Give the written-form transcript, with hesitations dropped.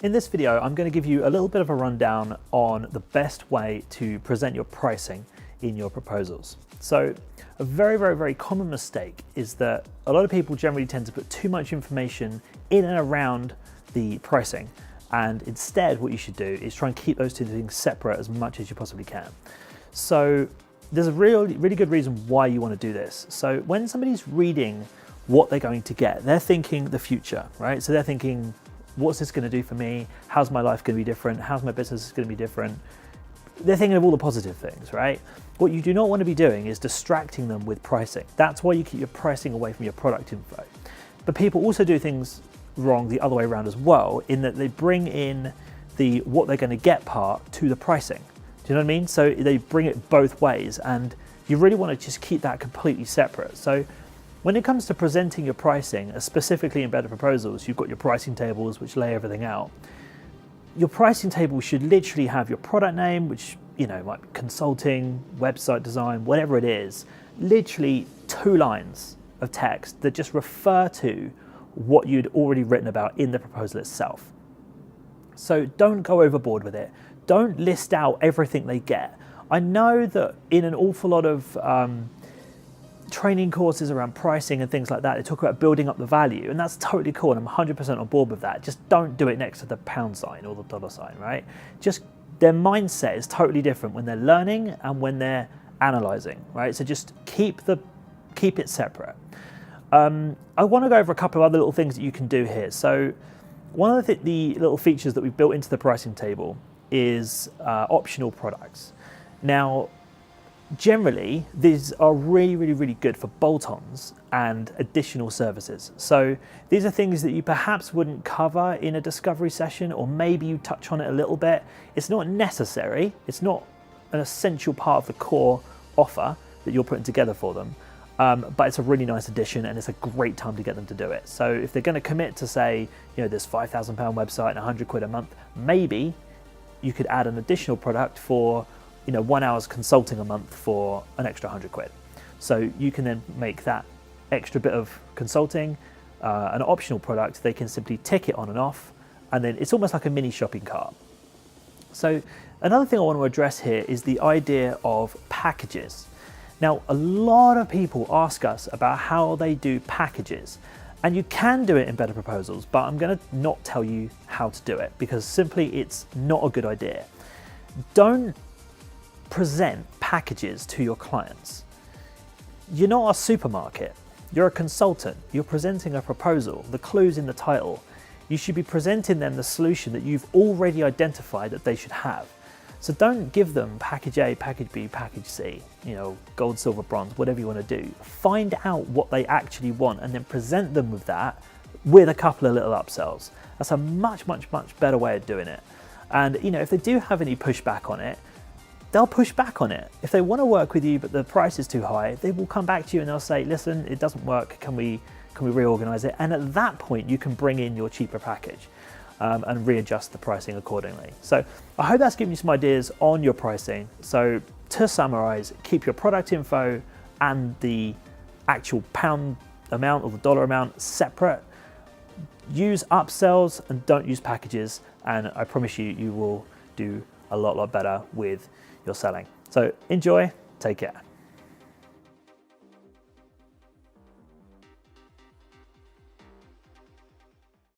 In this video, I'm going to give you a little bit of a rundown on the best way to present your pricing in your proposals. So a very common mistake is that a lot of people generally tend to put too much information in and around the pricing. And instead, what you should do is try and keep those two things separate as much as you possibly can. So there's a really good reason why you want to do this. So when somebody's reading what they're going to get, they're thinking the future, right? So they're thinking, what's this going to do for me? How's my life going to be different? How's my business going to be different? They're thinking of all the positive things, right? What you do not want to be doing is distracting them with pricing. That's why you keep your pricing away from your product info. But people also do things wrong the other way around as well, in that they bring in the what they're going to get part to the pricing. Do you know what I mean? So they bring it both ways, and you really want to just keep that completely separate. So when it comes to presenting your pricing, specifically in Better Proposals, you've got your pricing tables which lay everything out. Your pricing table should literally have your product name, which might be consulting, website design, whatever it is, literally 2 lines of text that just refer to what you'd already written about in the proposal itself. So don't go overboard with it. Don't list out everything they get. I know that in an awful lot of training courses around pricing and things like that, they talk about building up the value, and that's totally cool, and I'm 100% on board with that. Just don't do it next to the pound sign or the dollar sign, right? Just their mindset is totally different when they're learning and when they're analyzing, right? So just keep it separate. I want to go over a couple of other little things that you can do here. So one of the little features that we've built into the pricing table is optional products. Now, generally, these are really good for bolt-ons and additional services. So these are things that you perhaps wouldn't cover in a discovery session, or maybe you touch on it a little bit. It's not necessary. It's not an essential part of the core offer that you're putting together for them. But it's a really nice addition, and it's a great time to get them to do it. So if they're going to commit to, say, this £5,000 website and 100 quid a month, maybe you could add an additional product for 1 hour's consulting a month for an extra 100 quid. So you can then make that extra bit of consulting an optional product. They can simply tick it on and off, and then it's almost like a mini shopping cart. So another thing I want to address here is the idea of packages. Now, a lot of people ask us about how they do packages, and you can do it in Better Proposals, but I'm going to not tell you how to do it because simply it's not a good idea. Don't present packages to your clients. You're not a supermarket. You're a consultant. You're presenting a proposal. The clue's in the title. You should be presenting them the solution that you've already identified that they should have. So don't give them package A, package B, package C, gold, silver, bronze, whatever you want to do. Find out what they actually want and then present them with that with a couple of little upsells. That's a much better way of doing it. And if they do have any pushback on it, they'll push back on it. If they want to work with you but the price is too high, they will come back to you and they'll say, listen, it doesn't work, can we reorganize it? And at that point you can bring in your cheaper package and readjust the pricing accordingly. So I hope that's given you some ideas on your pricing. So to summarize, keep your product info and the actual pound amount or the dollar amount separate. Use upsells and don't use packages, and I promise you will do a lot better with your selling. So enjoy, take care.